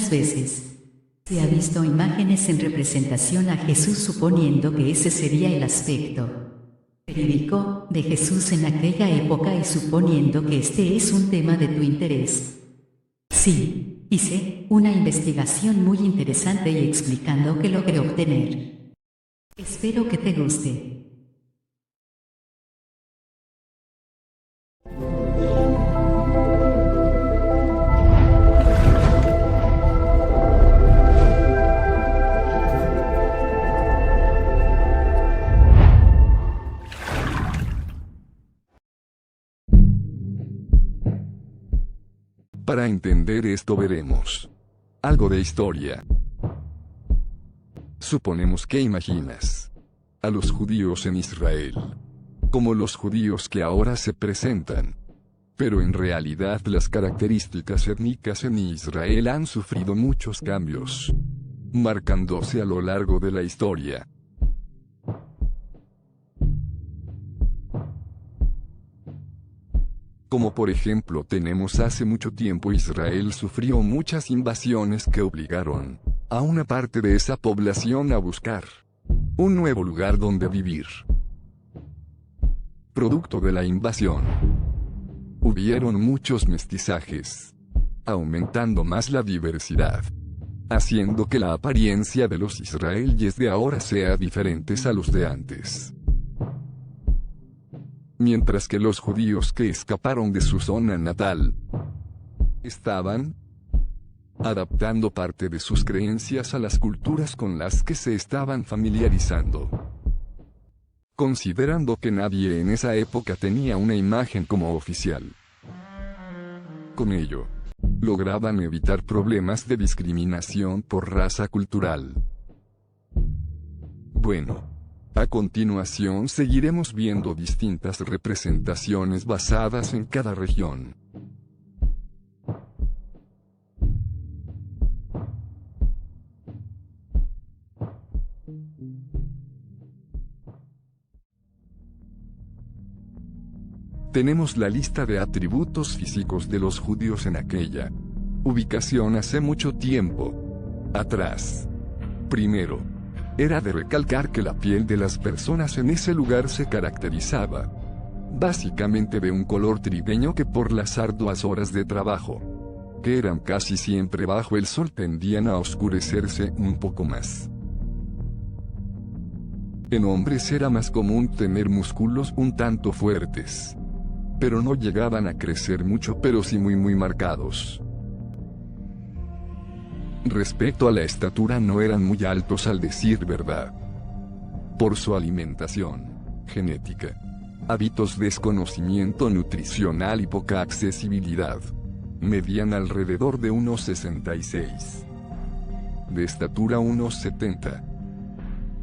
muchas veces se ha visto imágenes en representación a Jesús suponiendo que ese sería el aspecto verídico de Jesús en aquella época y suponiendo que este es un tema de tu interés. Sí, hice una investigación muy interesante y explicando qué logré obtener. Espero que te guste. Para entender esto veremos algo de historia. Suponemos que imaginas a los judíos en Israel como los judíos que ahora se presentan. Pero en realidad las características étnicas en Israel han sufrido muchos cambios, marcándose a lo largo de la historia. Como por ejemplo tenemos hace mucho tiempo Israel sufrió muchas invasiones que obligaron a una parte de esa población a buscar un nuevo lugar donde vivir. Producto de la invasión, hubieron muchos mestizajes, aumentando más la diversidad, haciendo que la apariencia de los israelíes de ahora sea diferente a los de antes. Mientras que los judíos que escaparon de su zona natal estaban adaptando parte de sus creencias a las culturas con las que se estaban familiarizando. Considerando que nadie en esa época tenía una imagen como oficial. Con ello, lograban evitar problemas de discriminación por raza cultural. Bueno. A continuación seguiremos viendo distintas representaciones basadas en cada región. Tenemos la lista de atributos físicos de los judíos en aquella ubicación hace mucho tiempo atrás. Primero, era de recalcar que la piel de las personas en ese lugar se caracterizaba básicamente de un color trigueño que por las arduas horas de trabajo, que eran casi siempre bajo el sol, tendían a oscurecerse un poco más. En hombres era más común tener músculos un tanto fuertes, pero no llegaban a crecer mucho, pero sí muy marcados. Respecto a la estatura no eran muy altos al decir verdad. Por su alimentación, genética, hábitos, desconocimiento nutricional y poca accesibilidad, medían alrededor de 1,66. De estatura 1,70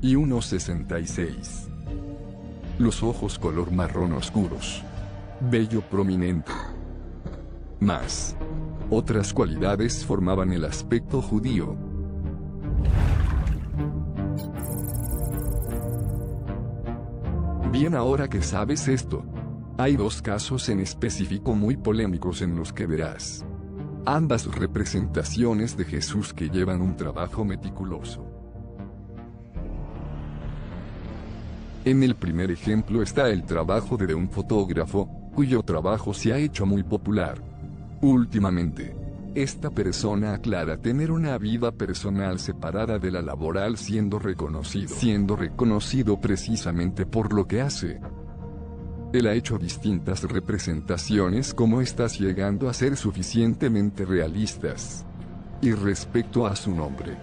y 1,66. Los ojos color marrón oscuros. Vello prominente. Más otras cualidades formaban el aspecto judío. Bien, ahora que sabes esto, hay dos casos en específico muy polémicos en los que verás ambas representaciones de Jesús que llevan un trabajo meticuloso. En el primer ejemplo está el trabajo de un fotógrafo, cuyo trabajo se ha hecho muy popular últimamente. Esta persona aclara tener una vida personal separada de la laboral, siendo reconocido precisamente por lo que hace. Él ha hecho distintas representaciones como estas, llegando a ser suficientemente realistas. Y respecto a su nombre,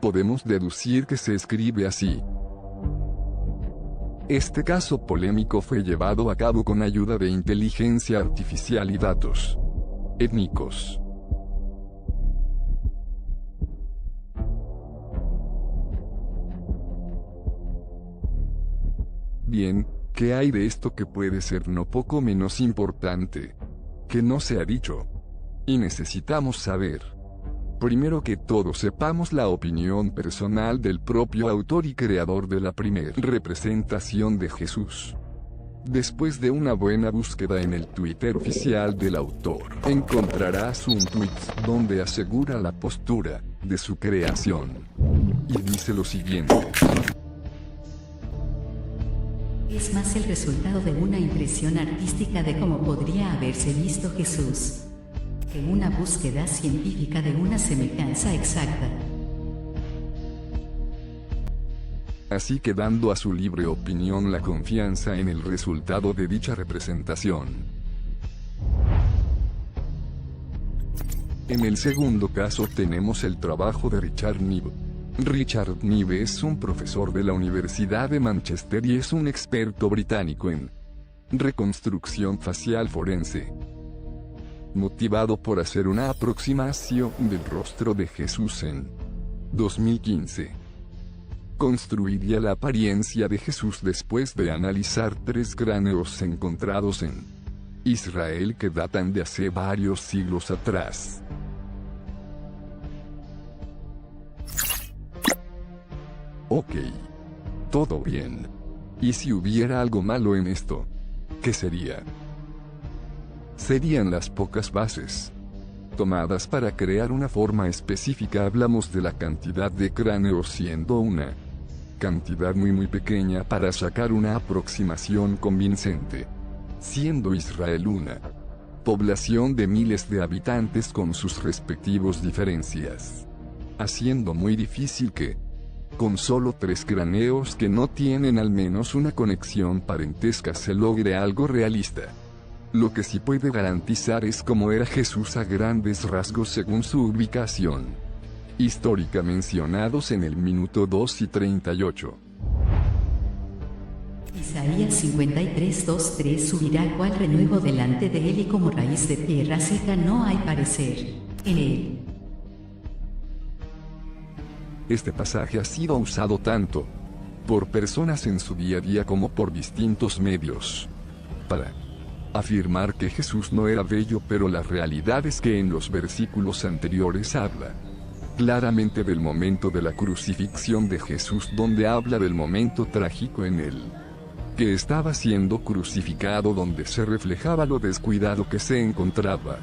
podemos deducir que se escribe así. Este caso polémico fue llevado a cabo con ayuda de inteligencia artificial y datos étnicos. Bien, ¿qué hay de esto que puede ser no poco menos importante? Que no se ha dicho. Y necesitamos saber. Primero que todo, sepamos la opinión personal del propio autor y creador de la primera representación de Jesús. Después de una buena búsqueda en el Twitter oficial del autor, encontrarás un tweet donde asegura la postura de su creación. Y dice lo siguiente. Es más el resultado de una impresión artística de cómo podría haberse visto Jesús, que una búsqueda científica de una semejanza exacta. Así que dando a su libre opinión la confianza en el resultado de dicha representación. En el segundo caso tenemos el trabajo de Richard Neve. Richard Neve es un profesor de la Universidad de Manchester y es un experto británico en reconstrucción facial forense. Motivado por hacer una aproximación del rostro de Jesús en 2015. Construiría la apariencia de Jesús después de analizar 3 cráneos encontrados en Israel que datan de hace varios siglos atrás. Ok. Todo bien. ¿Y si hubiera algo malo en esto? ¿Qué sería? Serían las pocas bases tomadas para crear una forma específica. Hablamos de la cantidad de cráneos siendo una cantidad muy pequeña para sacar una aproximación convincente. Siendo Israel una población de miles de habitantes con sus respectivos diferencias. Haciendo muy difícil que, con solo 3 cráneos que no tienen al menos una conexión parentesca, se logre algo realista. Lo que sí puede garantizar es cómo era Jesús a grandes rasgos según su ubicación histórica mencionados en el minuto 2 y 38. Isaías 53:2-3 subirá cual renuevo delante de él y como raíz de tierra seca no hay parecer en él. Este pasaje ha sido usado tanto por personas en su día a día como por distintos medios para afirmar que Jesús no era bello, pero la realidad es que en los versículos anteriores habla claramente del momento de la crucifixión de Jesús, donde habla del momento trágico en él, que estaba siendo crucificado, donde se reflejaba lo descuidado que se encontraba.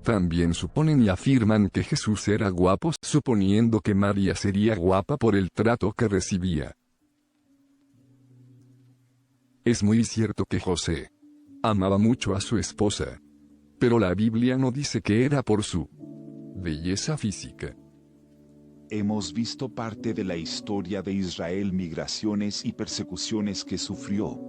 También suponen y afirman que Jesús era guapo, suponiendo que María sería guapa por el trato que recibía. Es muy cierto que José amaba mucho a su esposa, pero la Biblia no dice que era por su belleza física. Hemos visto parte de la historia de Israel, migraciones y persecuciones que sufrió.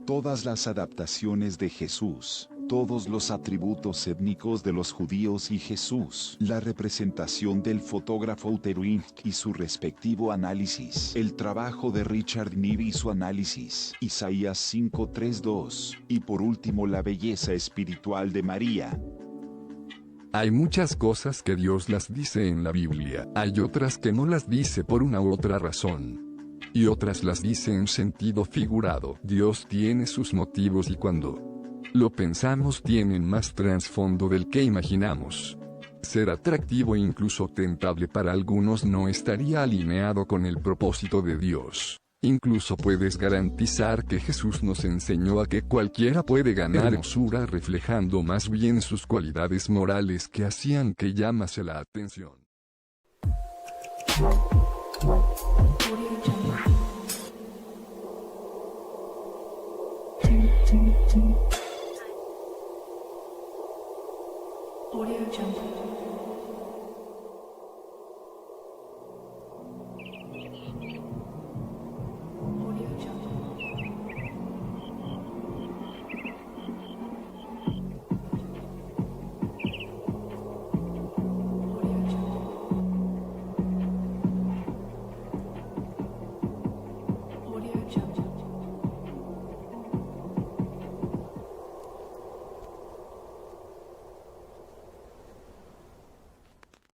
Todas las adaptaciones de Jesús, todos los atributos étnicos de los judíos y Jesús, la representación del fotógrafo Uteruin y su respectivo análisis, el trabajo de Richard Neve y su análisis, Isaías 5:3-2, y por último la belleza espiritual de María. Hay muchas cosas que Dios las dice en la Biblia, hay otras que no las dice por una u otra razón. Y otras las dice en sentido figurado. Dios tiene sus motivos y cuando lo pensamos tienen más trasfondo del que imaginamos. Ser atractivo e incluso tentable para algunos no estaría alineado con el propósito de Dios. Incluso puedes garantizar que Jesús nos enseñó a que cualquiera puede ganar hermosura reflejando más bien sus cualidades morales que hacían que llamase la atención. Audio Jungle.